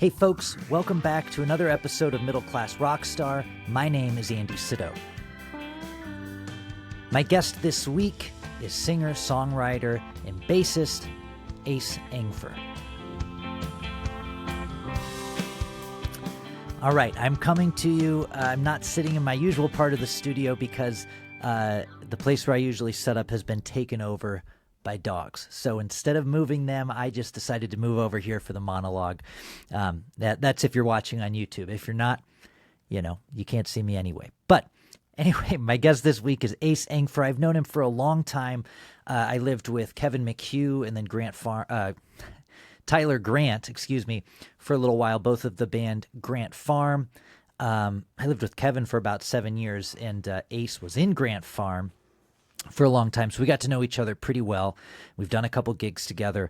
Hey folks, welcome back to another episode of Middle Class Rockstar. My name is Andy Sido. My guest this week is singer, songwriter, and bassist Ace Engfer. All right, I'm coming to you. I'm not sitting in my usual part of the studio because the place where I usually set up has been taken over by dogs. So instead of moving them, I just decided to move over here for the monologue. That's if you're watching on YouTube. If you're not, you can't see me anyway. But anyway, my guest this week is Ace Engfer. I've known him for a long time. I lived with Kevin McHugh and then Tyler Grant, for a little while, both of the band Grant Farm. I lived with Kevin for about 7 years, and Ace was in Grant Farm for a long time, so we got to know each other pretty well. We've done a couple gigs together.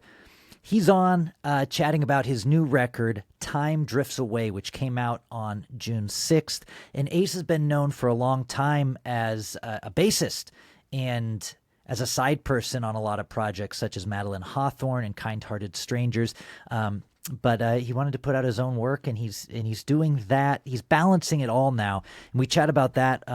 He's on chatting about his new record, Time Drifts Away, which came out on June 6th. And Ace has been known for a long time as a bassist and as a side person on a lot of projects such as Madeline Hawthorne and Kind-Hearted Strangers. But he wanted to put out his own work, and he's doing that. He's balancing it all now. And we chat about that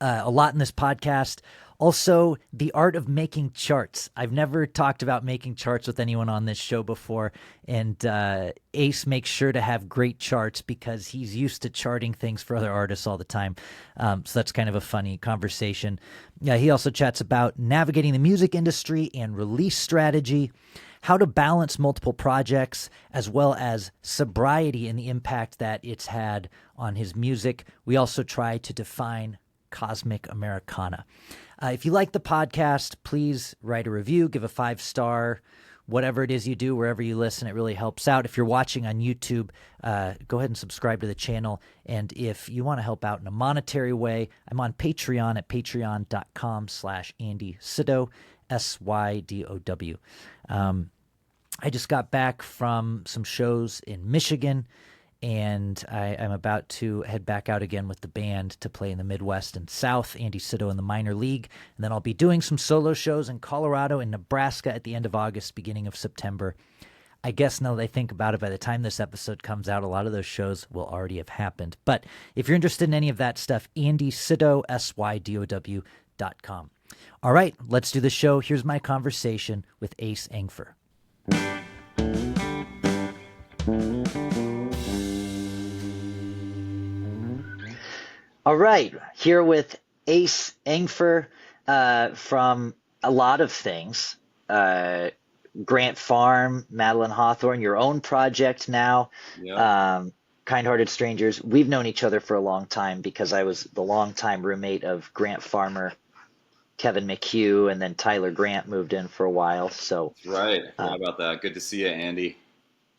a lot in this podcast. Also, the art of making charts. I've never talked about making charts with anyone on this show before, and Ace makes sure to have great charts because he's used to charting things for other artists all the time. So that's kind of a funny conversation. He also chats about navigating the music industry and release strategy, how to balance multiple projects, as well as sobriety and the impact that it's had on his music. We also try to define Cosmic Americana. If you like the podcast, please write a review, give a 5-star, whatever it is you do, wherever you listen. It really helps out. If you're watching on YouTube, go ahead and subscribe to the channel. And if you want to help out in a monetary way, I'm on Patreon at patreon.com/Andy Sido, SYDOW. I just got back from some shows in Michigan, and I'm about to head back out again with the band to play in the Midwest and South, Andy Sido in the minor league. And then I'll be doing some solo shows in Colorado and Nebraska at the end of August, beginning of September. I guess now that I think about it, by the time this episode comes out, a lot of those shows will already have happened. But if you're interested in any of that stuff, Andy Sido, SYDOW.com. All right, let's do the show. Here's my conversation with Ace Engfer. All right, here with Ace Engfer from a lot of things. Grant Farm, Madeline Hawthorne, your own project now, yep. Kind-Hearted Strangers. We've known each other for a long time because I was the longtime roommate of Grant Farmer, Kevin McHugh, and then Tyler Grant moved in for a while. So right, how about that? Good to see you, Andy.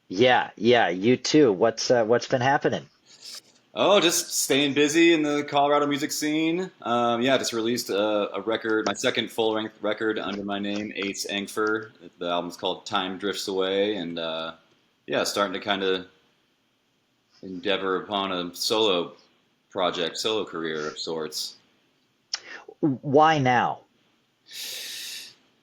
Yeah, you too. What's been happening? Oh, just staying busy in the Colorado music scene. Just released a record, my second full-length record under my name, Ace Engfer. The album's called Time Drifts Away, and starting to kind of endeavor upon a solo project, solo career of sorts. Why now?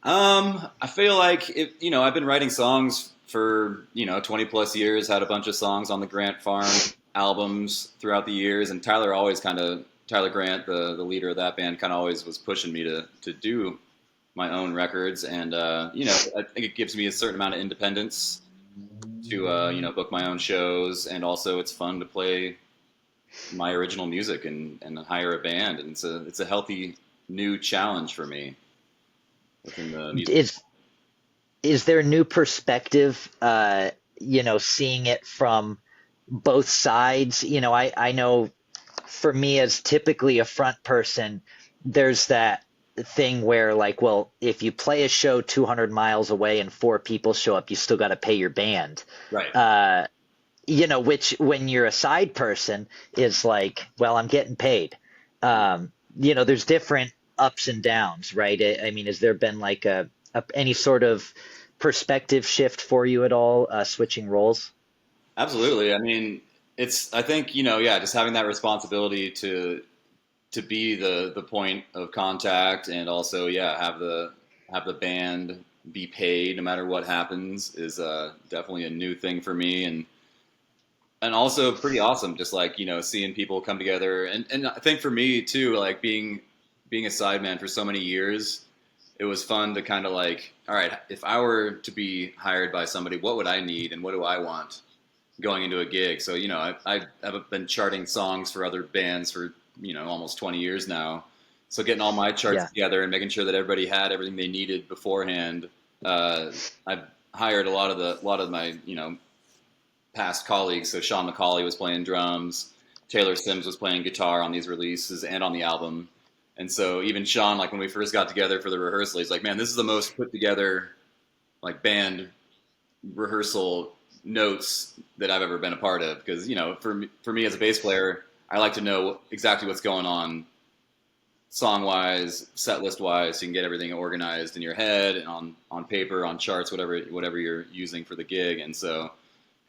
I feel like I've been writing songs for 20 plus years. Had a bunch of songs on the Grant Farm albums throughout the years, and Tyler Grant, the leader of that band, kind of always was pushing me to do my own records, and I think it gives me a certain amount of independence to book my own shows, and also it's fun to play my original music and hire a band, and it's a healthy new challenge for me within the music. Is there a new perspective, seeing it from both sides? I know for me as typically a front person, there's that thing where if you play a show 200 miles away and 4 people show up, you still got to pay your band. Right. Which when you're a side person is I'm getting paid. There's different ups and downs, right? I mean, has there been any sort of perspective shift for you at all, switching roles? Absolutely. I mean, I think, just having that responsibility to be the point of contact, and also, have the band be paid no matter what happens is definitely a new thing for me. And and also pretty awesome, just like, seeing people come together. And I think for me too, like being a sideman for so many years, it was fun to kind of like, all right, if I were to be hired by somebody, what would I need and what do I want going into a gig? So, I have been charting songs for other bands for, almost 20 years now. So getting all my charts Yeah. together and making sure that everybody had everything they needed beforehand. I've hired a lot of my, past colleagues. So Sean McCauley was playing drums, Taylor Sims was playing guitar on these releases and on the album. And so even Sean, like when we first got together for the rehearsal, he's like, "Man, this is the most put together like band rehearsal notes that I've ever been a part of." Because for me as a bass player, I like to know exactly what's going on song wise, set list wise, so you can get everything organized in your head and on paper, on charts, whatever you're using for the gig. And so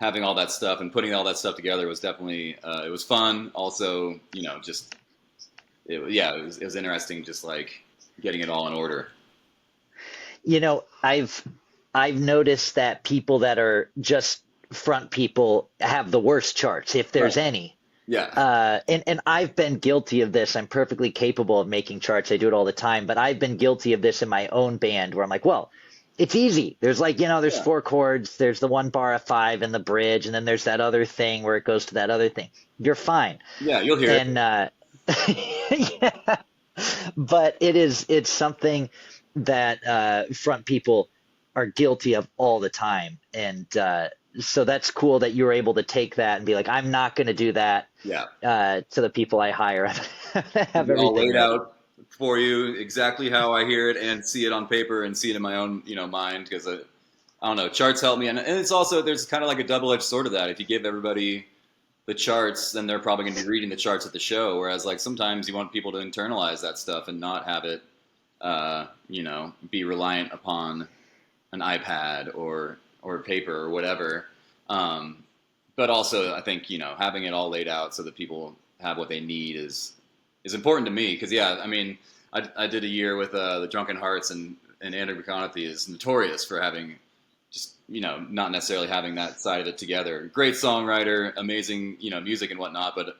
having all that stuff and putting all that stuff together was definitely it was fun. Also, just it was interesting, just like getting it all in order. I've noticed that people that are just front people have the worst charts, if there's Right. any. Yeah. And I've been guilty of this. I'm perfectly capable of making charts. I do it all the time, but I've been guilty of this in my own band where I'm like, well, it's easy. There's like, there's Yeah. four chords, there's the one bar of five in the bridge, and then there's that other thing where it goes to that other thing. You're fine. Yeah. You'll hear it. And yeah, but it's something that front people are guilty of all the time. And so that's cool that you were able to take that and be like, I'm not going to do that Yeah. to the people I hire. Have Be all everything laid ready. out for you exactly how I hear it and see it on paper and see it in my own, mind. Because I don't know, charts help me. And it's also, there's kind of like a double-edged sword of that. If you give everybody the charts, then they're probably going to be reading the charts at the show. Whereas like sometimes you want people to internalize that stuff and not have it, be reliant upon an iPad or paper or whatever. Um, but also, I think having it all laid out so that people have what they need is important to me. Because yeah, I mean, I did a year with the Drunken Hearts, and Andrew McConaughey is notorious for having just not necessarily having that side of it together. Great songwriter, amazing music and whatnot, but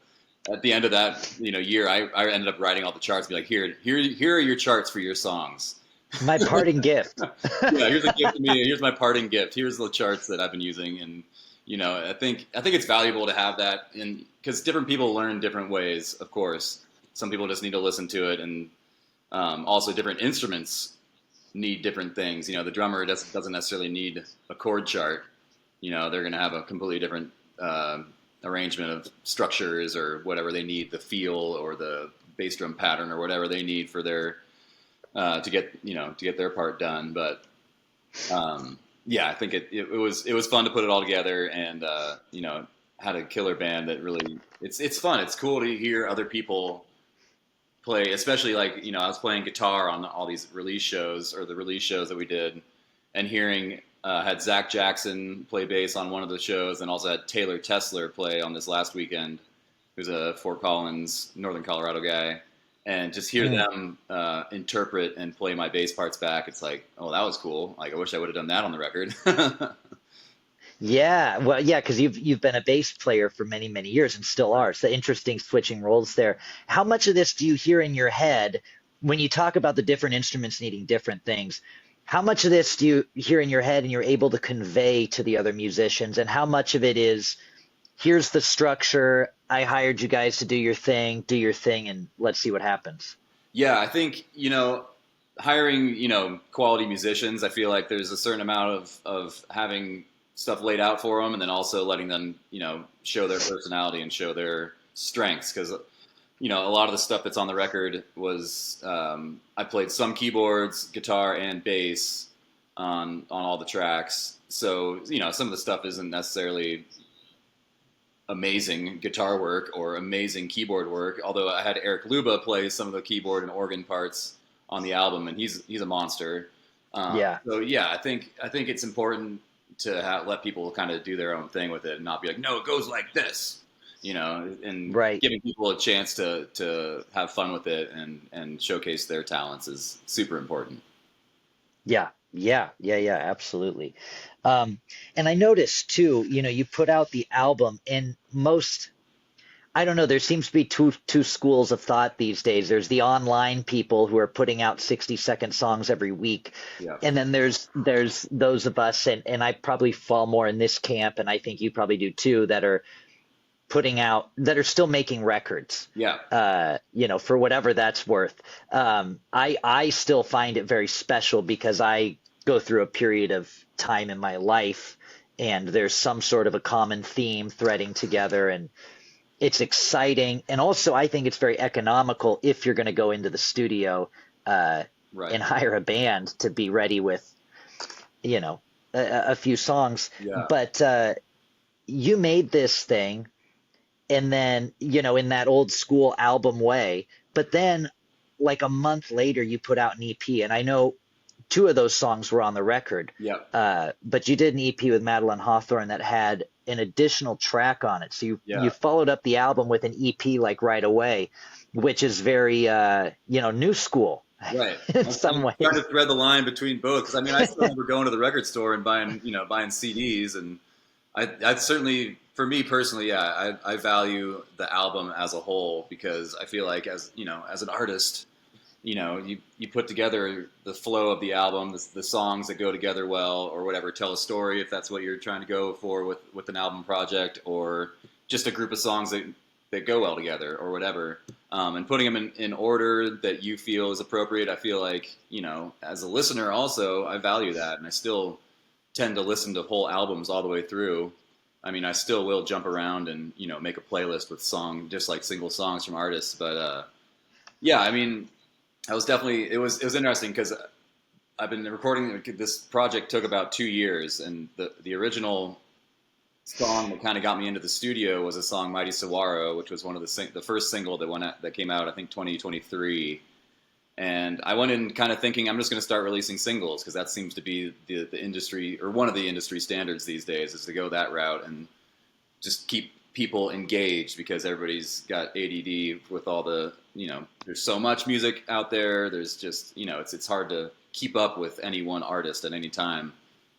at the end of that year, I ended up writing all the charts. Be like, here are your charts for your songs. My parting gift. Yeah, here's a gift to me. Here's my parting gift. Here's the charts that I've been using, and I think it's valuable to have that, in because different people learn different ways. Of course, some people just need to listen to it, and also different instruments need different things. The drummer doesn't necessarily need a chord chart. They're going to have a completely different arrangement of structures or whatever they need, the feel or the bass drum pattern or whatever they need for their to get their part done. But yeah, I think it was fun to put it all together, and had a killer band that really it's fun. It's cool to hear other people play, especially like I was playing guitar on all these release shows or the release shows that we did, and hearing had Zach Jackson play bass on one of the shows, and also had Taylor Tesler play on this last weekend, who's a Fort Collins, Northern Colorado guy, and just hear Mm. them interpret and play my bass parts back. It's like, oh, that was cool. Like I wish I would have done that on the record. Yeah, well, yeah, because you've been a bass player for many, many years and still are. So interesting switching roles there. How much of this do you hear in your head when you talk about the different instruments needing different things? How much of this do you hear in your head and you're able to convey to the other musicians? And how much of it is, here's the structure, I hired you guys to do your thing, and let's see what happens? Yeah, I think hiring quality musicians. I feel like there's a certain amount of having stuff laid out for them, and then also letting them show their personality and show their strengths. Because a lot of the stuff that's on the record was I played some keyboards, guitar, and bass on all the tracks. So some of the stuff isn't necessarily amazing guitar work or amazing keyboard work. Although I had Eric Luba play some of the keyboard and organ parts on the album, and he's a monster. Yeah, So yeah, I think it's important to let people kind of do their own thing with it and not be like, no, it goes like this, and right. giving people a chance to have fun with it and showcase their talents is super important. Yeah. Yeah, absolutely. Um, and I noticed too, you put out the album, and I don't know, there seems to be two schools of thought these days. There's the online people who are putting out 60-second songs every week. Yeah. And then there's those of us, and I probably fall more in this camp, and I think you probably do too, that are still making records, Yeah. for whatever that's worth. I still find it very special because I go through a period of time in my life, and there's some sort of a common theme threading together, and it's exciting. And also, I think it's very economical if you're going to go into the studio Right. and hire a band to be ready with, a few songs. Yeah. But you made this thing, and then, in that old school album way. But then, like a month later, you put out an EP, and I know two of those songs were on the record. Yeah. But you did an EP with Madeline Hawthorne that had an additional track on it. So you followed up the album with an EP like right away, which is very new school. Right. In some ways. Trying to thread the line between both, because I mean, I still remember going to the record store and buying CDs, and I certainly, for me personally, yeah, I value the album as a whole, because I feel like as an artist, you put together the flow of the album, the songs that go together well, or whatever, tell a story if that's what you're trying to go for with an album project, or just a group of songs that go well together, or whatever. And putting them in order that you feel is appropriate. I feel like, as a listener also, I value that. And I still tend to listen to whole albums all the way through. I mean, I still will jump around and, make a playlist with just like single songs from artists. But, yeah, I mean, it was interesting, because I've been recording, this project took about 2 years, and the original song that kind of got me into the studio was a song, Mighty Saguaro, which was one of the first single that came out, I think 2023. And I went in kind of thinking I'm just going to start releasing singles, because that seems to be the industry, or one of the industry standards these days, is to go that route and just keep people engaged, because everybody's got ADD with all the, there's so much music out there. There's just, it's hard to keep up with any one artist at any time.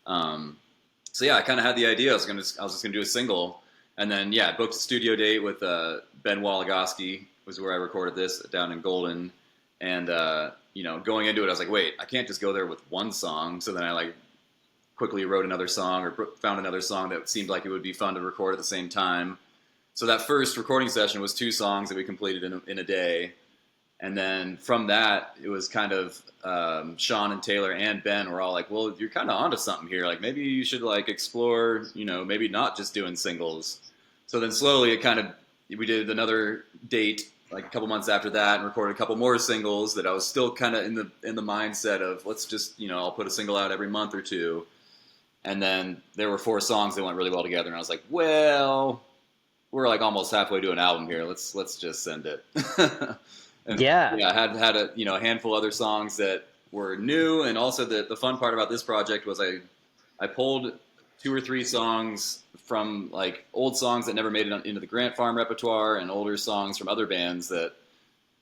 So yeah, I kind of had the idea. I was just gonna do a single, and then I booked a studio date with Ben Waligoski, was where I recorded this, down in Golden. And going into it, I was like, wait, I can't just go there with one song. So then I quickly wrote another song, or found another song that seemed like it would be fun to record at the same time. So that first recording session was 2 songs that we completed in a day. And then from that, it was kind of Sean and Taylor and Ben were all like, well, you're kind of onto something here. Like, maybe you should explore, maybe not just doing singles. So then slowly we did another date a couple months after that, and recorded a couple more singles that I was still kind of in the mindset of, let's just, I'll put a single out every month or two. And then there were 4 songs that went really well together. And I was like, well, we're almost halfway to an album here. Let's just send it. And I had a handful of other songs that were new, and also the fun part about this project was I pulled 2 or 3 songs from old songs that never made it into the Grant Farm repertoire, and older songs from other bands that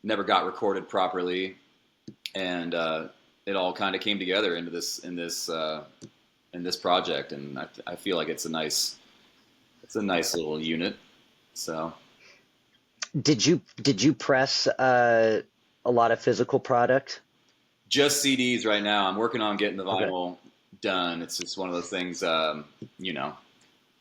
never got recorded properly, and it all kind of came together in this project, and I feel like it's a nice little unit. So. Did you press a lot of physical product? Just CDs right now. I'm working on getting the vinyl done. It's just one of those things, kind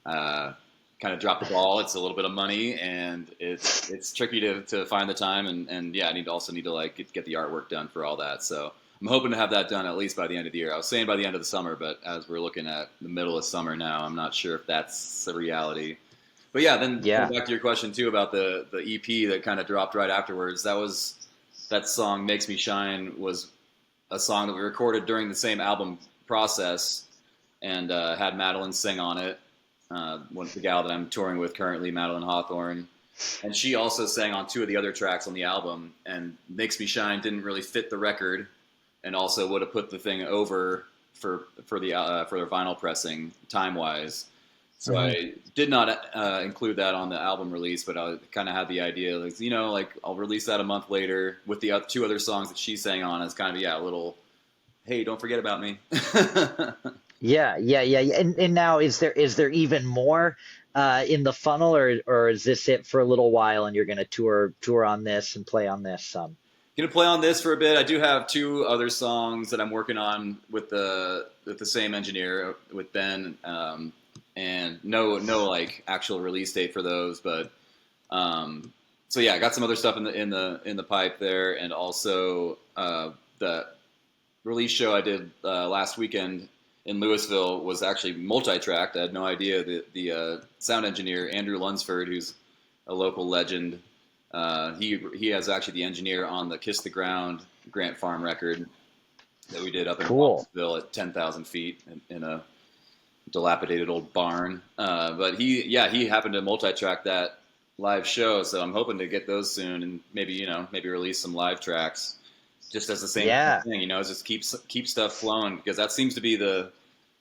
of drop the ball. It's a little bit of money, and it's tricky to find the time, and I need to get the artwork done for all that. So I'm hoping to have that done at least by the end of the year. I was saying by the end of the summer, but as we're looking at the middle of summer now, I'm not sure if that's the reality. But going back to your question too about the EP that kind of dropped right afterwards. That song "Makes Me Shine" was a song that we recorded during the same album process, and had Madeline sing on it. The gal that I'm touring with currently, Madeline Hawthorne, and she also sang on 2 of the other tracks on the album. And "Makes Me Shine" didn't really fit the record, and also would have put the thing over for their vinyl pressing time wise. So I did not include that on the album release, but I kind of had the idea, I'll release that a month later with the 2 other songs that she sang on as kind of a little hey, don't forget about me. Yeah. And now is there even more in the funnel, or is this it for a little while and you're gonna tour on this and play on this some? Gonna play on this for a bit. I do have two other songs that I'm working on with the same engineer, with Ben, and no like actual release date for those, but so yeah, I got some other stuff in the pipe there, and also the release show I did last weekend in Louisville was actually multi-tracked. I had no idea. The sound engineer Andrew Lunsford, who's a local legend, he has actually the engineer on the Kiss the Ground Grant Farm record that we did up in Cool. Wallaceville at 10,000 feet in a dilapidated old barn. But he happened to multi-track that live show, so I'm hoping to get those soon and maybe release some live tracks just as the same Yeah. thing, just keep stuff flowing, because that seems to be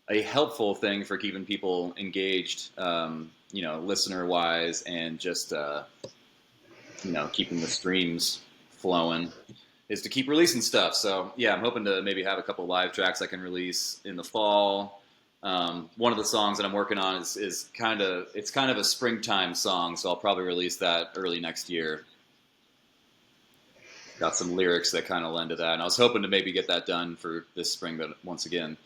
a helpful thing for keeping people engaged, listener wise, and just keeping the streams flowing, is to keep releasing stuff. So yeah, I'm hoping to maybe have a couple live tracks I can release in the fall. One of the songs that I'm working on is kind of a springtime song, so I'll probably release that early next year. Got some lyrics that kind of lend to that, and I was hoping to maybe get that done for this spring. But once again,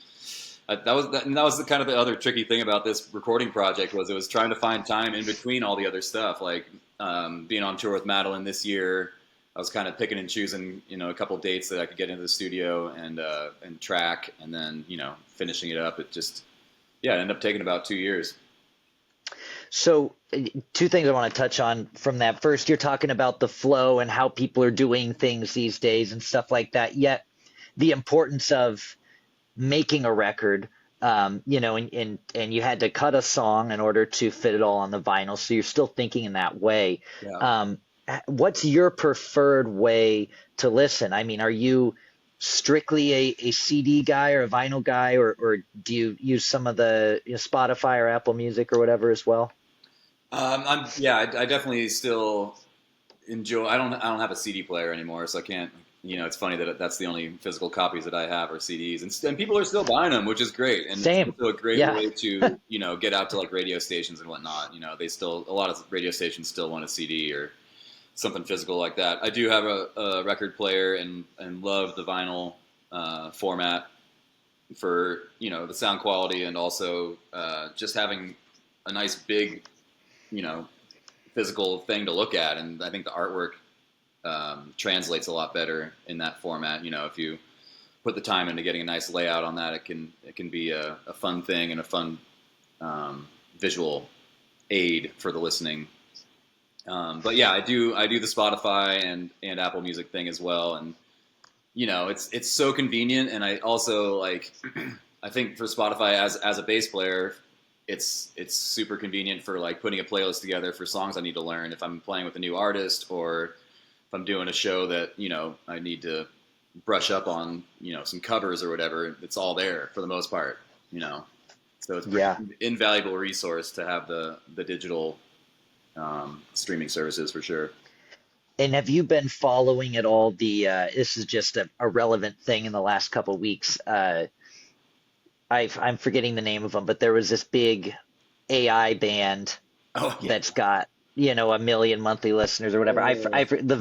that was the kind of the other tricky thing about this recording project, was it was trying to find time in between all the other stuff, like being on tour with Madeline this year. I was kind of picking and choosing, a couple dates that I could get into the studio and track, and then finishing it up. It just it ended up taking about 2 years. So, two things I want to touch on from that. First, you're talking about the flow and how people are doing things these days and stuff like that. Yet, the importance of making a record, and you had to cut a song in order to fit it all on the vinyl. So you're still thinking in that way. Yeah. What's your preferred way to listen? I mean, are you strictly a CD guy or a vinyl guy, or do you use some of the Spotify or Apple Music or whatever as well? I definitely still enjoy. I don't have a CD player anymore, so I can't. It's funny that that's the only physical copies that I have are CDs, and people are still buying them, which is great. And Same. it's also a great Yeah. way to get out to like radio stations and whatnot. A lot of radio stations still want a CD or something physical like that. I do have a record player and love the vinyl format for the sound quality, and also just having a nice big physical thing to look at, and I think the artwork translates a lot better in that format. If you put the time into getting a nice layout on that, it can be a fun thing and a fun visual aid for the listening. But yeah, I do the Spotify and Apple Music thing as well, and it's so convenient. And I also like I think for Spotify as a bass player, it's super convenient for like putting a playlist together for songs I need to learn if I'm playing with a new artist, or if I'm doing a show that I need to brush up on some covers or whatever. It's all there for the most part. So it's a Yeah. pretty invaluable resource to have the digital streaming services for sure. And have you been following at all this is just a relevant thing in the last couple of weeks. I'm forgetting the name of them, but there was this big AI band Oh yeah. that's got, a million monthly listeners or whatever. The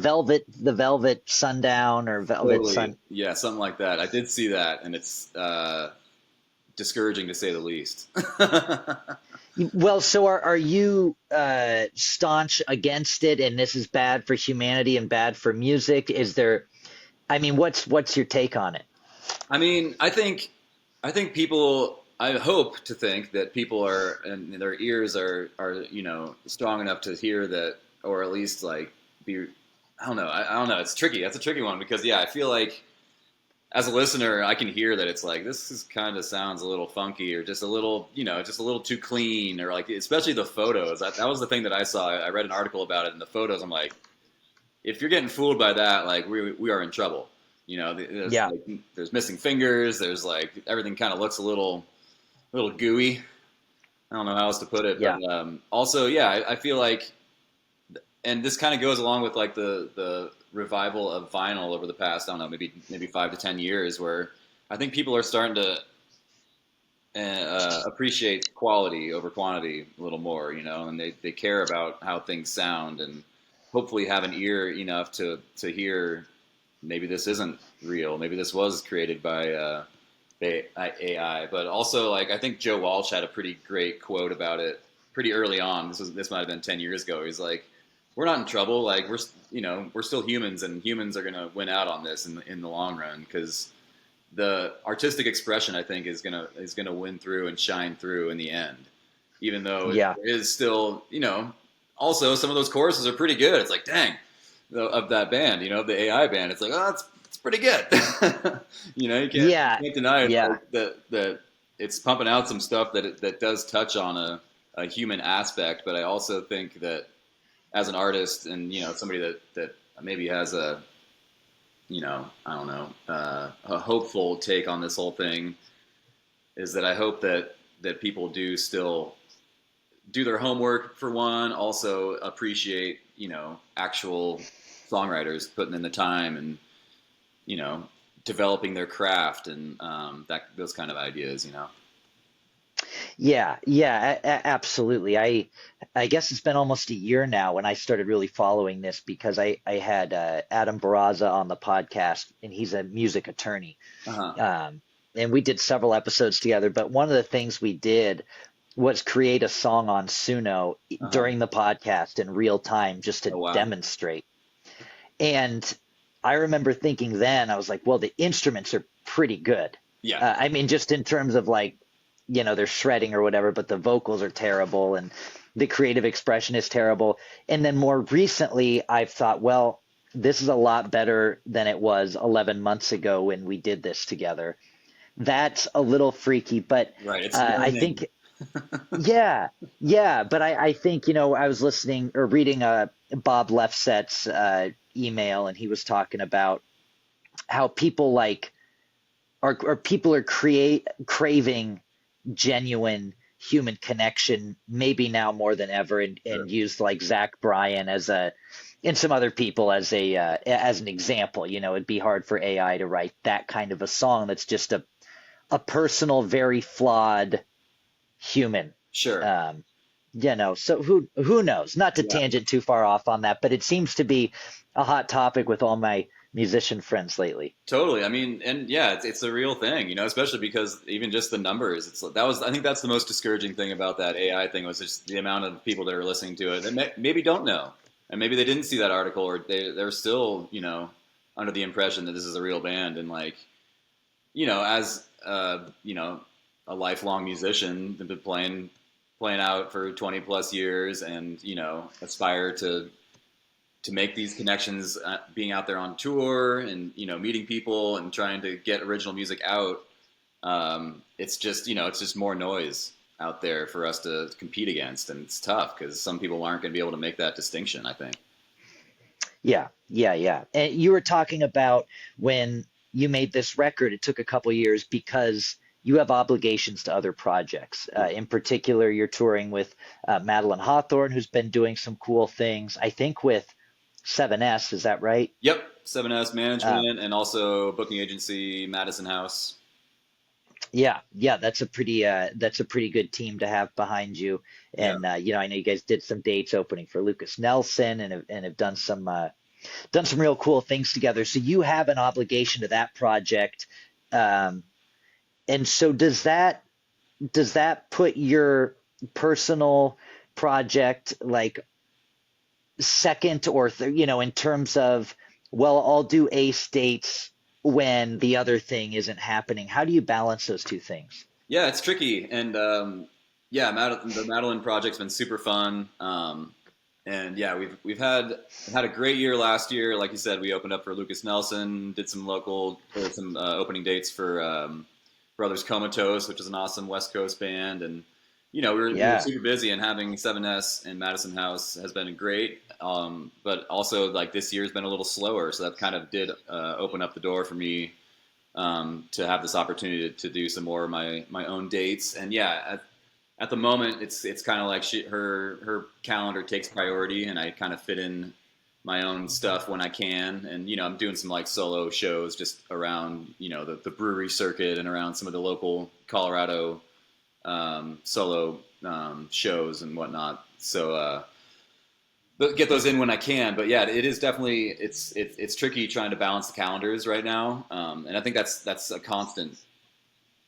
Velvet Sundown or Velvet Totally. Sun. Yeah, something like that. I did see that, and it's discouraging to say the least. Well, so are you staunch against it, and this is bad for humanity and bad for music? What's your take on it? I mean, I think people. I hope to think that people are, and their ears are strong enough to hear that, or at least like be. I don't know. I don't know. It's tricky. That's a tricky one, because I feel like as a listener, I can hear that it's like this is kind of sounds a little funky, or just a little, just a little too clean, or like especially the photos. That was the thing that I saw. I read an article about it, and the photos. I'm like, if you're getting fooled by that, like we are in trouble. There's, Yeah. like, there's missing fingers. There's like everything kind of looks a little gooey. I don't know how else to put it, Yeah. but also, yeah, I feel like, and this kind of goes along with like the revival of vinyl over the past, I don't know, maybe 5 to 10 years, where I think people are starting to appreciate quality over quantity a little more, and they care about how things sound, and hopefully have an ear enough to hear maybe this isn't real, maybe this was created by AI. But also, like, I think Joe Walsh had a pretty great quote about it pretty early on. This might have been 10 years ago. He's like, "We're not in trouble. Like, we're still humans, and humans are gonna win out on this in the long run, because the artistic expression, I think, is gonna win through and shine through in the end, even though it Yeah. is still, also some of those choruses are pretty good. It's like, dang, of that band, the AI band, it's like, oh, it's pretty good. You Yeah. can't deny it, Yeah. like, that it's pumping out some stuff that does touch on a human aspect. But I also think that as an artist, and somebody that maybe has I don't know, a hopeful take on this whole thing, is that I hope that people do still do their homework, for one, also appreciate, actual songwriters putting in the time, and, you know, developing their craft, and those kind of ideas. Yeah, yeah, absolutely. I guess it's been almost a year now when I started really following this, because I had Adam Barraza on the podcast, and he's a music attorney. Uh-huh. Um, and we did several episodes together, but one of the things we did was create a song on Suno Uh-huh. during the podcast in real time, just to Oh, wow. demonstrate. And I remember thinking then, I was like, well, the instruments are pretty good. Yeah. I mean, just in terms of like, they're shredding or whatever, but the vocals are terrible and the creative expression is terrible. And then more recently, I've thought, well, this is a lot better than it was 11 months ago when we did this together. That's a little freaky, but Right. It's I learning. think, yeah, yeah. But I think, I was listening or reading Bob Lefsett's email, and he was talking about how people like or people are craving genuine human connection, maybe now more than ever, and Sure. use like Zach Bryan and some other people as an example. It'd be hard for AI to write that kind of a song that's just a personal, very flawed human. Sure. So who knows? Not to Yeah. tangent too far off on that, but it seems to be a hot topic with all my musician friends lately. Totally. I mean, and yeah, it's a real thing, especially because even just the numbers, I think that's the most discouraging thing about that AI thing, was just the amount of people that are listening to it that maybe don't know, and maybe they didn't see that article, or they're still, under the impression that this is a real band. And, like, as a lifelong musician, been playing out for 20 plus years, and, aspire to make these connections, being out there on tour, and, meeting people and trying to get original music out. It's just more noise out there for us to compete against, and it's tough because some people aren't going to be able to make that distinction, I think. Yeah, yeah, yeah. And you were talking about when you made this record, it took a couple years because you have obligations to other projects. In particular, you're touring with Madeline Hawthorne, who's been doing some cool things, I think with 7S, is that right? Yep. 7S Uh, Management, and also booking agency Madison House. yeah, yeah, that's a pretty good team to have behind you. Yeah. And I know you guys did some dates opening for Lucas Nelson, and have done some real cool things together. So you have an obligation to that project. Um, and so does that put your personal project like second or in terms of, well, I'll do Ace dates when the other thing isn't happening? How do you balance those two things? Yeah, it's tricky. And yeah, the Madeline project's been super fun. And yeah, we've had a great year last year. Like you said, we opened up for Lucas Nelson, did some opening dates for Brothers Comatose, which is an awesome West Coast band. And we were Yeah. super busy, and having 7S and Madison House has been great. But also, like, this year's been a little slower, so that kind of did open up the door for me, to have this opportunity to do some more of my own dates. And yeah, at the moment, it's kind of like her calendar takes priority, and I kind of fit in my own stuff when I can, and I'm doing some like solo shows just around the brewery circuit and around some of the local Colorado solo shows and whatnot. So get those in when I can. But yeah, it is definitely it's tricky trying to balance the calendars right now, and I think that's a constant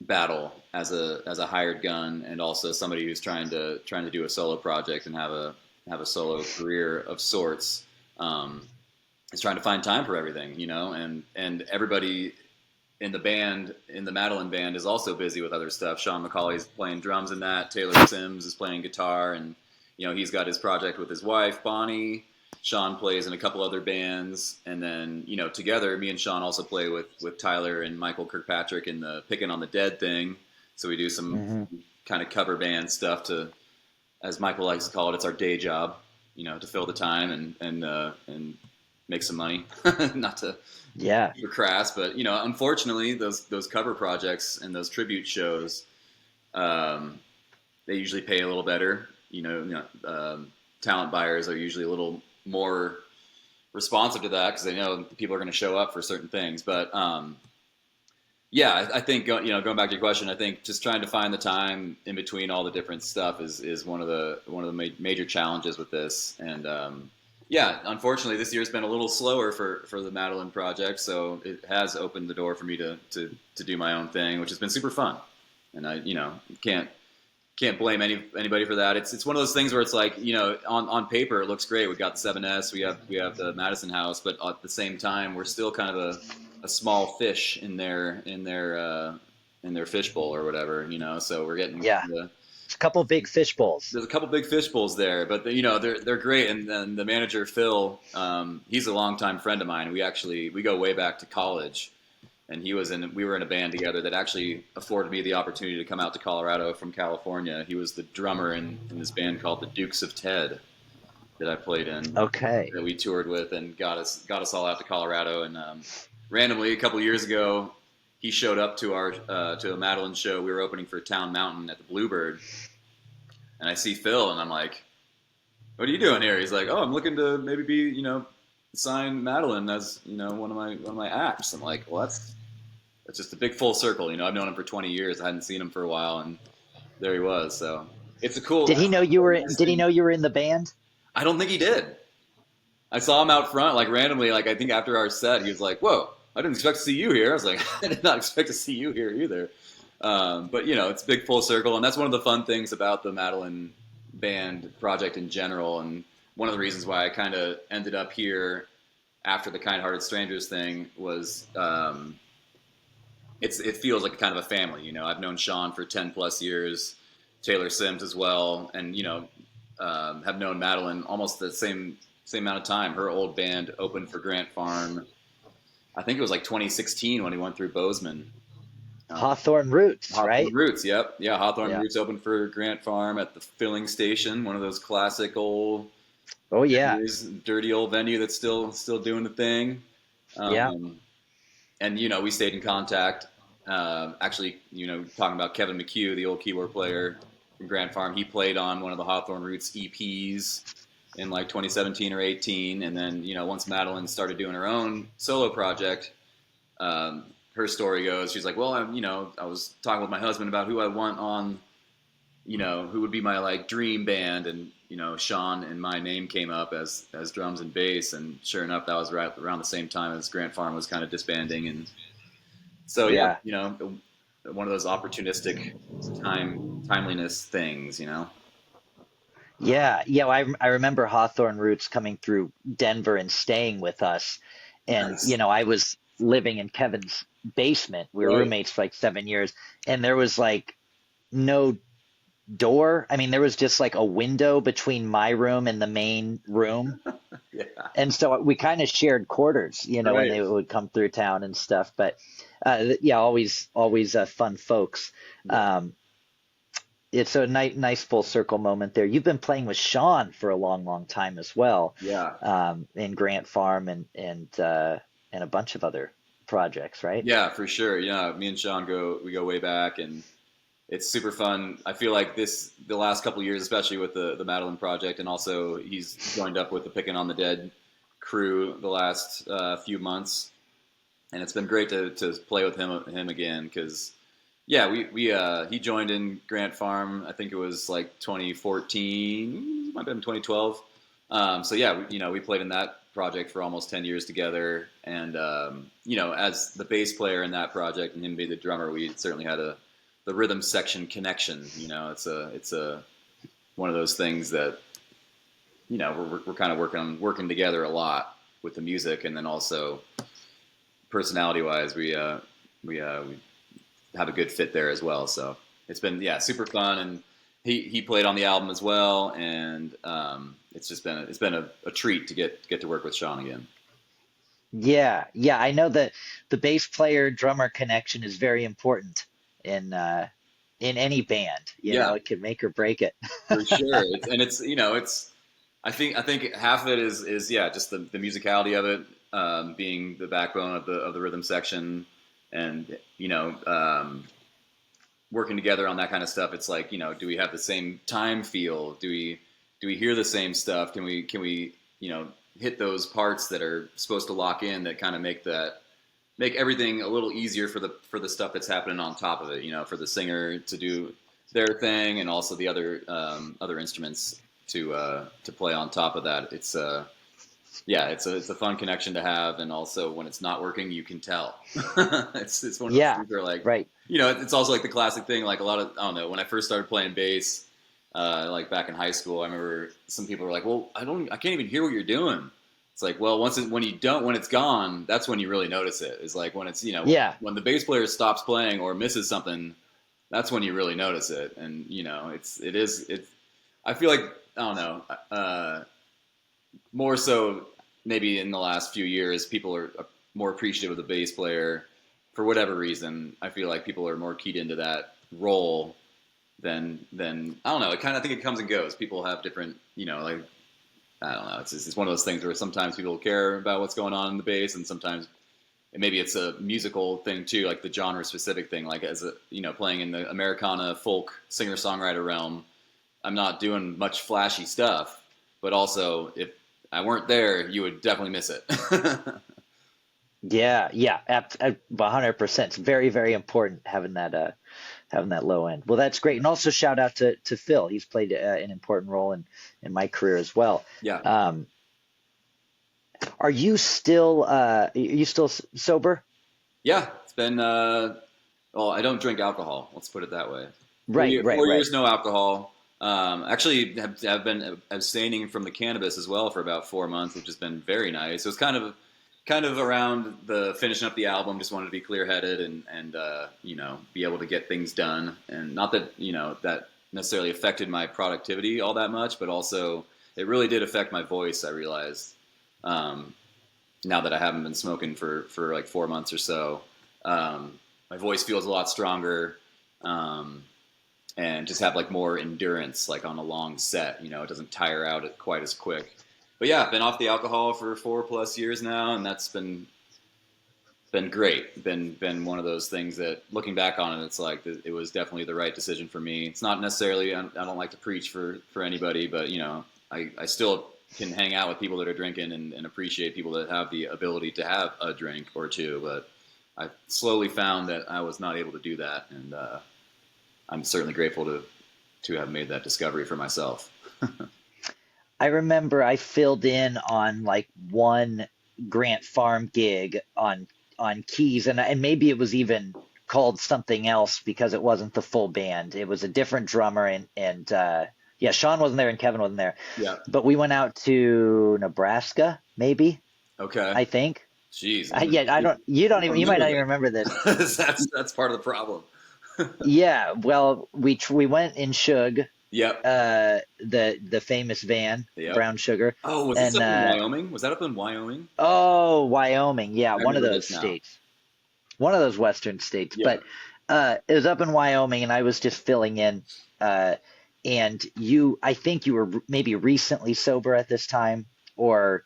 battle as a hired gun and also somebody who's trying to do a solo project and have a solo career of sorts. Is trying to find time for everything, and everybody in the band, in the Madeline band, is also busy with other stuff. Sean McCauley's playing drums in that. Taylor Sims is playing guitar, and he's got his project with his wife Bonnie. Sean plays in a couple other bands, and then together, me and Sean also play with Tyler and Michael Kirkpatrick in the Pickin' on the Dead thing. So we do some kind of cover band stuff to, as Michael likes to call it, it's our day job, to fill the time and make some money. Not to be crass, but unfortunately, those cover projects and those tribute shows, they usually pay a little better. Talent buyers are usually a little more responsive to that because they know people are going to show up for certain things. But I think going back to your question, I think just trying to find the time in between all the different stuff is one of the major challenges with this. And unfortunately, this year's been a little slower for the Madeline project, so it has opened the door for me to do my own thing, which has been super fun. And I can't blame anybody for that. It's one of those things where it's like, on paper it looks great. We've got 7S, we have the Madison House, but at the same time we're still kind of a small fish in their fishbowl or whatever, So we're getting it's a couple big fish bowls. There's a couple big fish bowls there, but they're great. And then the manager Phil, he's a longtime friend of mine. We go way back to college. And we were in a band together that actually afforded me the opportunity to come out to Colorado from California. He was the drummer in this band called the Dukes of Ted that I played in. Okay. That we toured with and got us all out to Colorado. And randomly, a couple years ago, he showed up to to a Madeline show. We were opening for Town Mountain at the Bluebird. And I see Phil, and I'm like, "What are you doing here?" He's like, "Oh, I'm looking to maybe be, sign Madeline as one of my acts." I'm like, well, that's just a big full circle. I've known him for 20 years. I hadn't seen him for a while, and there he was. So it's a cool. Did he know you were in the band? I don't think he did. I saw him out front, like randomly. Like I think after our set, he was like, "Whoa, I didn't expect to see you here." I was like, "I did not expect to see you here either." But it's big full circle, and that's one of the fun things about the Madeline band project in general, and one of the reasons why I kind of ended up here after the Kind Hearted Strangers thing was it feels like kind of a family. I've known Sean for 10 plus years, Taylor Sims as well, and have known Madeline almost the same amount of time. Her old band opened for Grant Farm. I think it was like 2016 when he went through Bozeman. Hawthorne Roots, right? Hawthorne Roots, yep. Yeah, Hawthorne Roots opened for Grant Farm at the filling station, one of those classic old dirty old venue that's still doing the thing. And we stayed in contact. Actually, talking about Kevin McHugh, the old keyboard player from Grant Farm, he played on one of the Hawthorne Roots EPs in like 2017 or 18. And then once Madeline started doing her own solo project, her story goes, she's like, well, I was talking with my husband about who I want on, who would be my like dream band, and Sean and my name came up as drums and bass, and sure enough, that was right around the same time as Grant Farm was kind of disbanding, and so one of those opportunistic timeliness things, Yeah. I remember Hawthorne Roots coming through Denver and staying with us, and Nice. I was living in Kevin's basement. We were roommates for like 7 years, and there was like no door. I mean, there was just like a window between my room and the main room. Yeah. And so we kind of shared quarters, when they would come through town and stuff. But always fun folks. It's a nice full circle moment there. You've been playing with Sean for a long time as well. Yeah. In Grant Farm and a bunch of other projects, right? Yeah, for sure. Yeah, me and Sean go way back, and it's super fun. I feel like the last couple of years, especially with the Madeline project, and also he's joined up with the Pickin' on the Dead crew the last few months, and it's been great to play with him again because yeah, we he joined in Grant Farm. I think it was like 2014, might have been 2012. So yeah, we played in that project for almost 10 years together, and as the bass player in that project and him being the drummer, we certainly had the rhythm section connection. It's a one of those things that we're kind of working together a lot with the music, and then also personality wise, we have a good fit there as well. So it's been super fun, and he played on the album as well, and it's been a treat to get to work with Sean again. Yeah, yeah, I know that the bass player drummer connection is very important in any band. Yeah, It can make or break it. for sure. It's I think half of it is just the musicality of it, being the backbone of the rhythm section, and working together on that kind of stuff. It's like, do we have the same time feel? Do we hear the same stuff? Can we hit those parts that are supposed to lock in, that kind of make everything a little easier for the stuff that's happening on top of it, for the singer to do their thing, and also the other instruments to play on top of that. It's a fun connection to have, and also when it's not working, you can tell. It's one of those Yeah, things where, like, right. it's also like the classic thing. Like, a lot of, I don't know, when I first started playing bass, like back in high school, I remember some people were like, "Well, I can't even hear what you're doing." It's like, well, when it's gone, that's when you really notice it. It's like when it's Yeah. when the bass player stops playing or misses something, that's when you really notice it. And I feel like, I don't know, more so maybe in the last few years, people are more appreciative of the bass player for whatever reason. I feel like people are more keyed into that role than I don't know. I think it comes and goes. People have different, like, I don't know. It's one of those things where sometimes people care about what's going on in the bass, and sometimes maybe it's a musical thing too, like the genre specific thing. Like, as playing in the Americana folk singer songwriter realm, I'm not doing much flashy stuff, but also if I weren't there, you would definitely miss it. Yeah, yeah, 100%. It's very, very important having that low end. Well, that's great. And also shout out to Phil. He's played an important role in my career as well. Yeah. Are you still sober? Yeah, it's been. Well, I don't drink alcohol. Let's put it that way. Right, right, 4 years, right. no alcohol. Actually, have been abstaining from the cannabis as well for about 4 months, which has been very nice. It was kind of around the finishing up the album. Just wanted to be clear headed and be able to get things done, and not that that necessarily affected my productivity all that much, but also it really did affect my voice. I realized now that I haven't been smoking for like 4 months or so, my voice feels a lot stronger. And just have like more endurance, like on a long set. It doesn't tire out quite as quick. But yeah, I've been off the alcohol for 4+ years now, and that's been great. Been one of those things that, looking back on it, it's like it was definitely the right decision for me. It's not necessarily, I don't like to preach for anybody, but I still can hang out with people that are drinking and appreciate people that have the ability to have a drink or two. But I slowly found that I was not able to do that, and I'm certainly grateful to have made that discovery for myself. I remember I filled in on like one Grant Farm gig on keys, and maybe it was even called something else because it wasn't the full band. It was a different drummer, and yeah, Sean wasn't there and Kevin wasn't there. Yeah. But we went out to Nebraska, maybe. Okay. I think. Jeez. Yeah, I don't. You might not even remember this. That's part of the problem. Yeah, well, we went in Shug, Yep. the famous van, Yep. Brown Sugar. Oh, was this up in Wyoming? Was that up in Wyoming? Oh, Wyoming, yeah, I one of remember those this now. states, one of those western states. Yeah. But it was up in Wyoming, and I was just filling in. And I think you were maybe recently sober at this time, or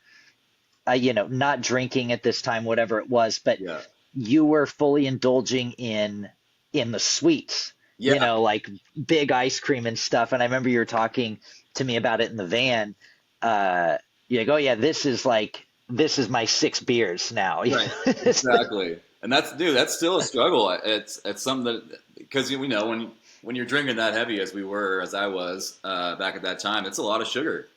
not drinking at this time, whatever it was. But Yeah. you were fully indulging in the sweets, Yeah. like big ice cream and stuff. And I remember you were talking to me about it in the van. You're like, oh yeah, this is like this is my 6 beers now. Right. Exactly. And that's still a struggle. It's something that, because we know when you're drinking that heavy as we were, as I was back at that time, it's a lot of sugar.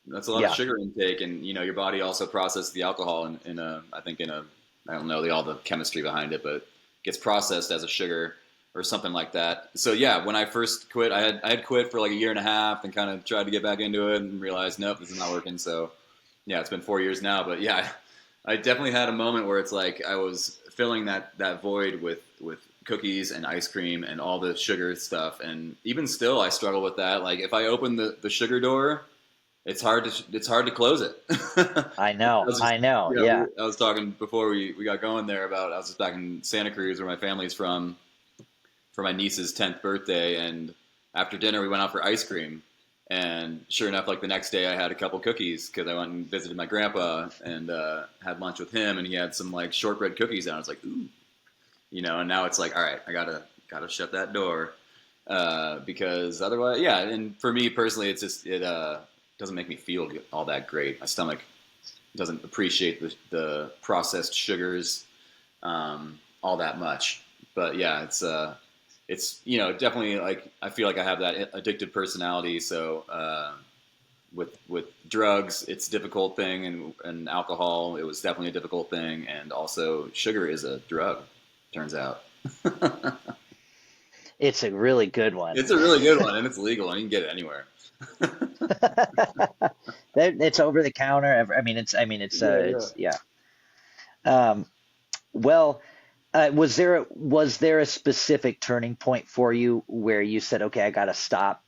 That's a lot of Yeah. sugar intake, and your body also processes the alcohol in a, I think in a, I don't know all the chemistry behind it, but it gets processed as a sugar or something like that. So yeah, when I first quit, I had quit for like a year and a half and kind of tried to get back into it and realized nope, this is not working. So yeah, it's been 4 years now, but yeah, I definitely had a moment where it's like I was filling that void with cookies and ice cream and all the sugar stuff, and even still, I struggle with that. Like if I open the sugar door, it's hard to close it. I know. I know. Yeah. I was talking before we got going there about I was just back in Santa Cruz where my family's from for my niece's 10th birthday, and after dinner we went out for ice cream. And sure enough, like the next day, I had a couple cookies because I went and visited my grandpa and had lunch with him, and he had some like shortbread cookies, and I was like, ooh, And now it's like, all right, I gotta shut that door because otherwise, yeah. And for me personally, it's just it doesn't make me feel all that great. My stomach doesn't appreciate the processed sugars all that much. But yeah, it's definitely like I feel like I have that addictive personality. So with drugs, it's a difficult thing, and alcohol, it was definitely a difficult thing, and also sugar is a drug. Turns out. It's a really good one. It's a really good one, and it's legal, and you can get it anywhere. It's over the counter. Yeah. It's yeah. Um, well, was there a specific turning point for you where you said, okay, I got to stop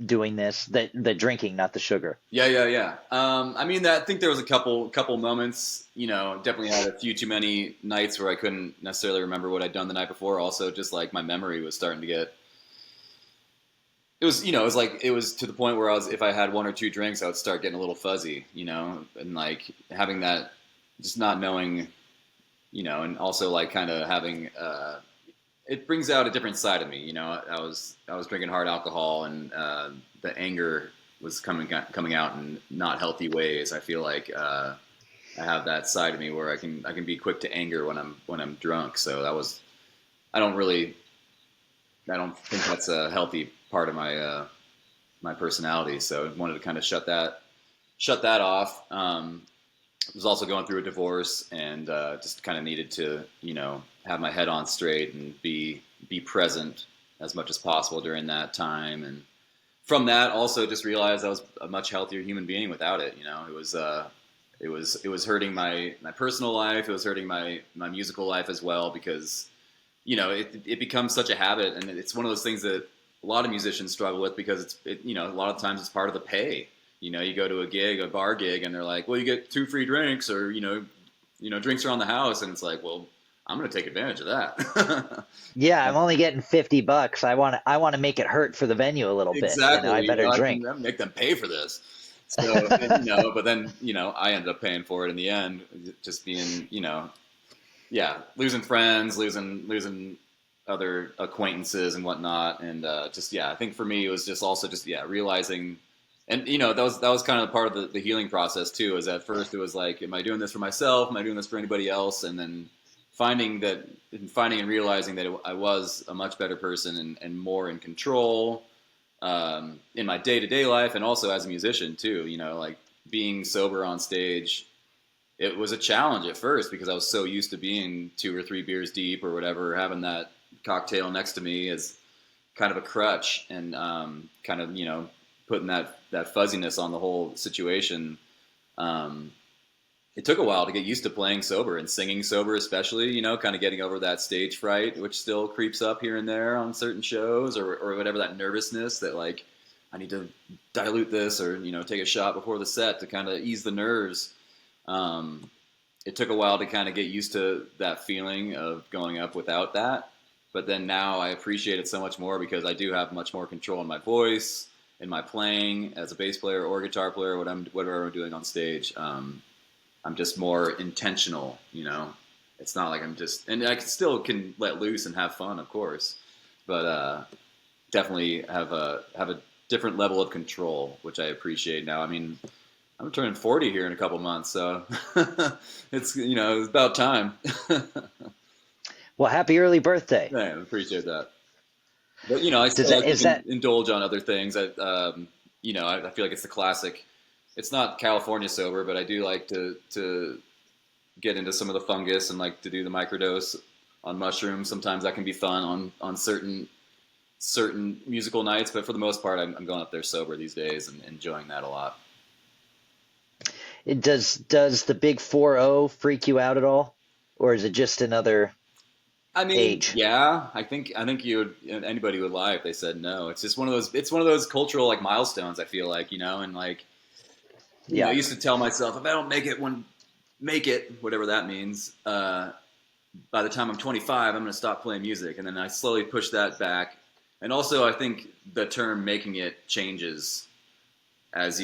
doing this, the drinking, not the sugar? Yeah. I mean, I think there was a couple moments. Definitely had a few too many nights where I couldn't necessarily remember what I'd done the night before. Also, just like my memory was starting to get. It was to the point where if I had one or two drinks, I would start getting a little fuzzy. And like having that, just not knowing, and also like kind of having. It brings out a different side of me. I was drinking hard alcohol, and the anger was coming out in not healthy ways. I feel like I have that side of me where I can be quick to anger when I'm drunk. So I don't really I don't think that's a healthy part of my personality. So I wanted to kind of shut that off. I was also going through a divorce, and just kind of needed to, have my head on straight and be present as much as possible during that time. And from that, also just realized I was a much healthier human being without it. It was hurting my personal life. It was hurting my musical life as well, because it becomes such a habit, and it's one of those things that a lot of musicians struggle with, because a lot of times it's part of the pay. You go to a bar gig, and they're like, well, you get 2 free drinks, or, drinks around the house. And it's like, well, I'm going to take advantage of that. Yeah, I'm only getting $50. I want to make it hurt for the venue a little bit. Exactly. I better drink. I can make them pay for this. So, but then, I ended up paying for it in the end, just being, yeah, losing friends, losing other acquaintances and whatnot. And I think for me, it was just also realizing. And that was kind of part of the healing process too. Is at first it was like, am I doing this for myself? Am I doing this for anybody else? And then finding and realizing that I was a much better person and more in control in my day-to-day life, and also as a musician too. Like being sober on stage, it was a challenge at first, because I was so used to being 2 or 3 beers deep or whatever, having that cocktail next to me as kind of a crutch, and kind of putting that fuzziness on the whole situation. It took a while to get used to playing sober and singing sober, especially, kind of getting over that stage fright, which still creeps up here and there on certain shows, or whatever, that nervousness that like, I need to dilute this, or, take a shot before the set to kind of ease the nerves. It took a while to kind of get used to that feeling of going up without that. But then now I appreciate it so much more, because I do have much more control in my voice, in my playing as a bass player or guitar player, whatever I'm doing on stage. I'm just more intentional, It's not like I'm just, and I still can let loose and have fun, of course, but definitely have a different level of control, which I appreciate now. I mean, I'm turning 40 here in a couple months, so it's about time. Well, happy early birthday. Yeah, I appreciate that. But I Does still that like is to that indulge on other things. I feel like it's the classic. It's not California sober, but I do like to get into some of the fungus and like to do the microdose on mushrooms. Sometimes that can be fun on certain musical nights, but for the most part, I'm going up there sober these days and enjoying that a lot. does the big 4-0 freak you out at all, or is it just another I mean, age? yeah, I think anybody would lie if they said no. It's just one of those cultural like milestones. I feel like and like I Yeah. used to tell myself if I don't make it, whatever that means. By the time I'm 25, I'm going to stop playing music, and then I slowly push that back. And also, I think the term "making it" changes as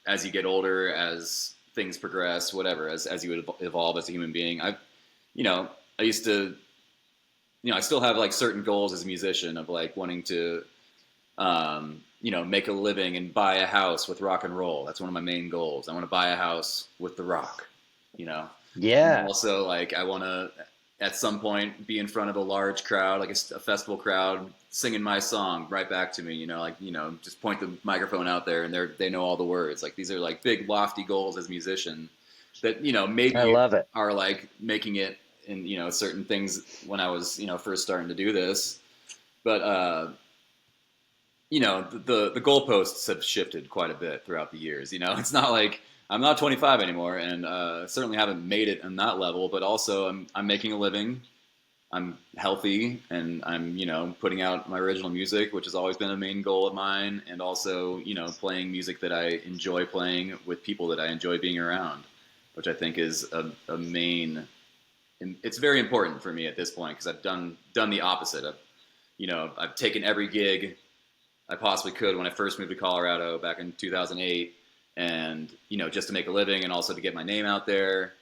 as you get older, as things progress, whatever, as you evolve as a human being. You know, I used to, I still have like certain goals as a musician of like wanting to, make a living and buy a house with rock and roll. That's one of my main goals. I want to buy a house with the rock, you know. And Yeah. also, like, I want to, at some point, be in front of a large crowd, like a festival crowd, singing my song right back to me. Just point the microphone out there, and they know all the words. Like, these are like big, lofty goals as a musician that I maybe love it. are like making it in certain things when I was first starting to do this. But the goalposts have shifted quite a bit throughout the years. It's not like I'm not 25 anymore, and certainly haven't made it on that level. But also, I'm making a living. I'm healthy, and I'm putting out my original music, which has always been a main goal of mine, and also playing music that I enjoy playing with people that I enjoy being around, which I think is a main. And it's very important for me at this point because I've done the opposite. I've taken every gig I possibly could when I first moved to Colorado back in 2008, and just to make a living and also to get my name out there.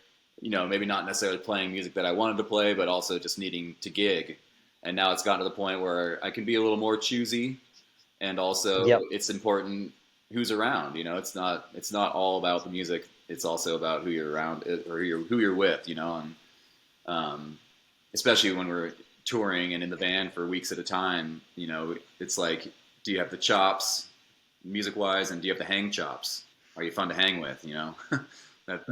Maybe not necessarily playing music that I wanted to play, but also just needing to gig. And now it's gotten to the point where I can be a little more choosy, and also Yep. it's important who's around. It's not all about the music. It's also about who you're around or who you're with. And especially when we're touring and in the band for weeks at a time, it's like, do you have the chops music wise, and do you have the hang chops? Are you fun to hang with?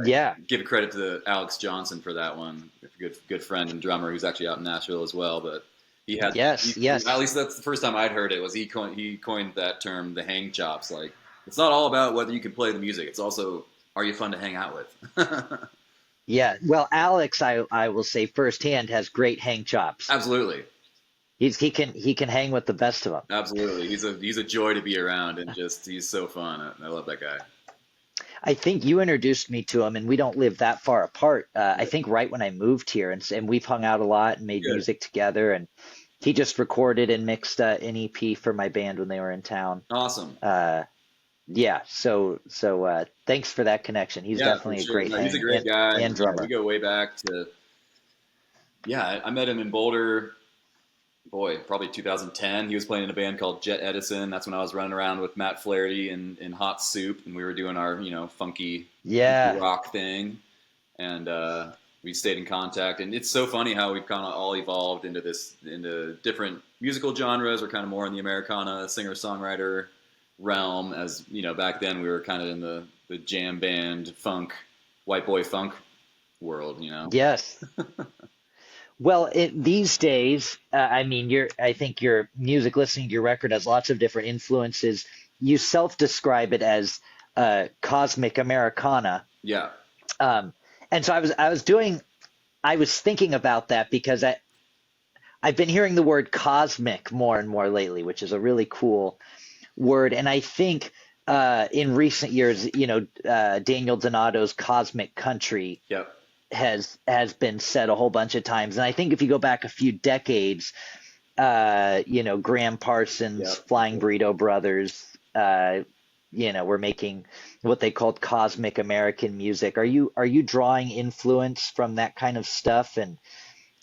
Yeah. Give credit to Alex Johnson for that one, a good friend and drummer who's actually out in Nashville as well. But Yes. at Yes. least that's the first time I'd heard it. Was he coined that term, the hang chops? Like, it's not all about whether you can play the music. It's also, are you fun to hang out with? Yeah. Well, Alex, I will say firsthand, has great hang chops. Absolutely. He can hang with the best of them. Absolutely, he's a joy to be around, and just he's so fun. I love that guy. I think you introduced me to him, and we don't live that far apart. I Good. think right when I moved here, and we've hung out a lot and made Good. music together. And he just recorded and mixed an EP for my band when they were in town. Awesome. Uh, yeah, so thanks for that connection. He's Yeah, for definitely a sure. great No, he's a hang great guy, and and yeah, we drummer. go way back to. Yeah, I met him in Boulder. Boy, probably 2010. He was playing in a band called Jet Edison. That's when I was running around with Matt Flaherty and Hot Soup, and we were doing our funky Yeah, rock thing, and we stayed in contact. And it's so funny how we've kind of all evolved into different musical genres. We're kind of more in the Americana singer songwriter realm, as back then we were kind of in the jam band funk, white boy funk world. yes. Well, these days, I mean, I think your music, listening to your record, has lots of different influences. You self-describe it as Cosmic Americana. Yeah. Um, and so I was thinking about that because I've been hearing the word cosmic more and more lately, which is a really cool word. And I think in recent years, Daniel Donato's Cosmic Country Yep. has been said a whole bunch of times. And I think if you go back a few decades, Graham Parsons, Yep. Flying Burrito Brothers, were making what they called cosmic American music. Are you drawing influence from that kind of stuff? And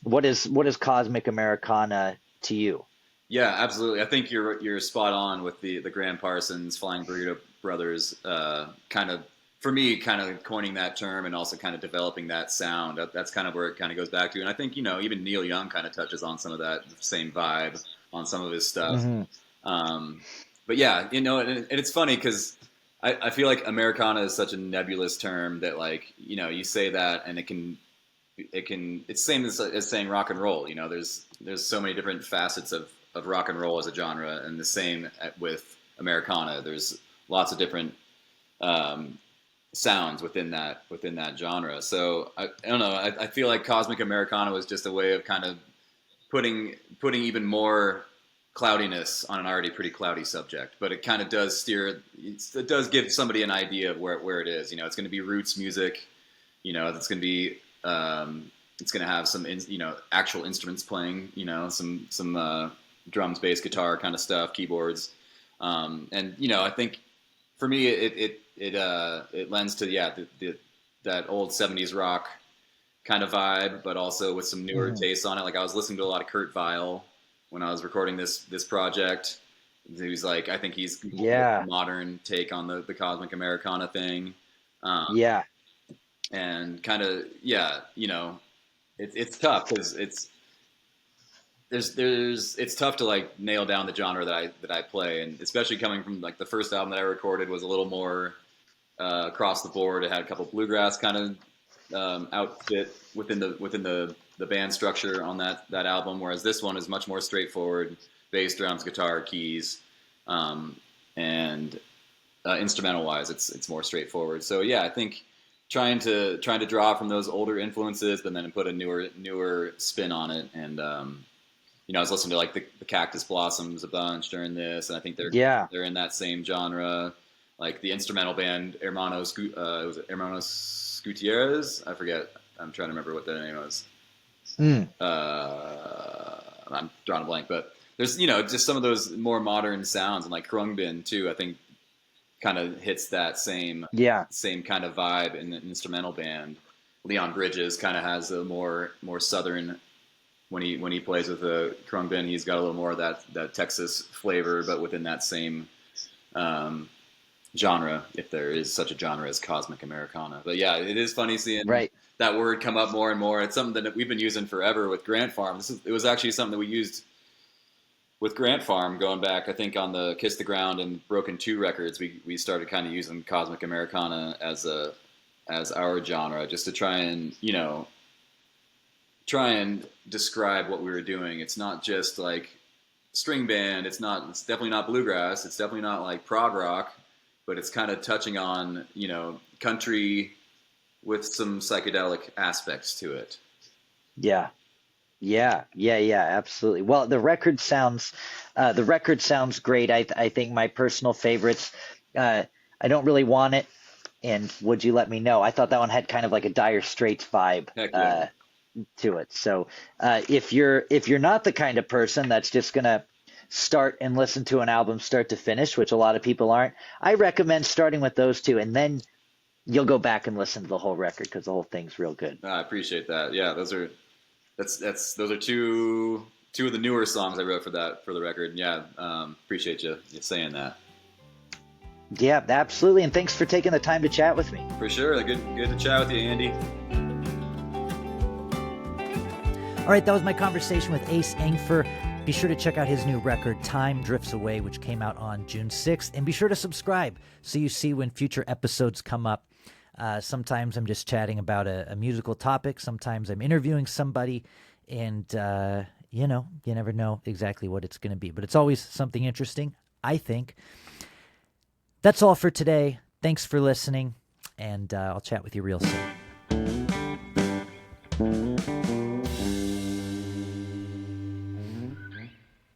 what is cosmic Americana to you? Yeah, absolutely. I think you're spot on with the Graham Parsons, Flying Burrito brothers, kind of, for me, kind of coining that term and also kind of developing that sound. That's kind of where it kind of goes back to. And I think, even Neil Young kind of touches on some of that same vibe on some of his stuff. But yeah, and it's funny because I feel like Americana is such a nebulous term that, like, you say that and it's same as saying rock and roll. There's so many different facets of rock and roll as a genre, and the same with Americana. There's lots of different sounds within that genre. So I don't know. I feel like Cosmic Americana was just a way of kind of putting even more cloudiness on an already pretty cloudy subject, but it kind of does it does give somebody an idea of where it is. It's going to be roots music. That's going to be it's going to have some actual instruments playing. Some drums, bass, guitar kind of stuff, keyboards, and I think for me it lends to that old 70s rock kind of vibe, but also with some newer tastes on it. Like, I was listening to a lot of Kurt Weill when I was recording this project. He was like, I think he's a modern take on the Cosmic Americana thing. And kind of, it's tough because it's tough to, like, nail down the genre that I play, and especially coming from, like, the first album that I recorded was a little more across the board. It had a couple bluegrass kind of outfit within the band structure on that album, whereas this one is much more straightforward: bass, drums, guitar, keys, and instrumental wise, it's more straightforward. So yeah, I think trying to draw from those older influences, but then put a newer spin on it. And I was listening to, like, the Cactus Blossoms a bunch during this, and I think they're in that same genre. Like the instrumental band Hermanos Gutierrez, I forget. I'm trying to remember what their name was. I'm drawing a blank, but there's just some of those more modern sounds, and like Krungbin too, I think kind of hits that same kind of vibe in the instrumental band. Leon Bridges kind of has a more southern, when he plays with the Krungbin, he's got a little more of that Texas flavor, but within that same genre, if there is such a genre as Cosmic Americana. But yeah, it is funny seeing that word come up more and more. It's something that we've been using forever with Grant Farm. It was actually something that we used with Grant Farm going back, I think, on the Kiss the Ground and Broken 2 records. We started kind of using Cosmic Americana as our genre, just to try and describe what we were doing. It's not just like string band. It's definitely not bluegrass. It's definitely not like prog rock, but it's kind of touching on, country with some psychedelic aspects to it. Yeah, absolutely. Well, the record sounds great. I think my personal favorites, I Don't Really Want It, and Would You Let Me Know. I thought that one had kind of like a Dire Straits vibe to it. So if you're not the kind of person that's just gonna start and listen to an album start to finish, which a lot of people aren't, I recommend starting with those two, and then you'll go back and listen to the whole record, because the whole thing's real good. I appreciate that. Yeah, those are two of the newer songs I wrote for the record. Yeah, appreciate you saying that. Yeah, absolutely, and thanks for taking the time to chat with me. For sure, good to chat with you, Andy. All right, that was my conversation with Ace Engfer. Be sure to check out his new record, Time Drifts Away, which came out on June 6th. And be sure to subscribe so you see when future episodes come up. Sometimes I'm just chatting about a musical topic. Sometimes I'm interviewing somebody. And, you never know exactly what it's going to be. But it's always something interesting, I think. That's all for today. Thanks for listening. And I'll chat with you real soon.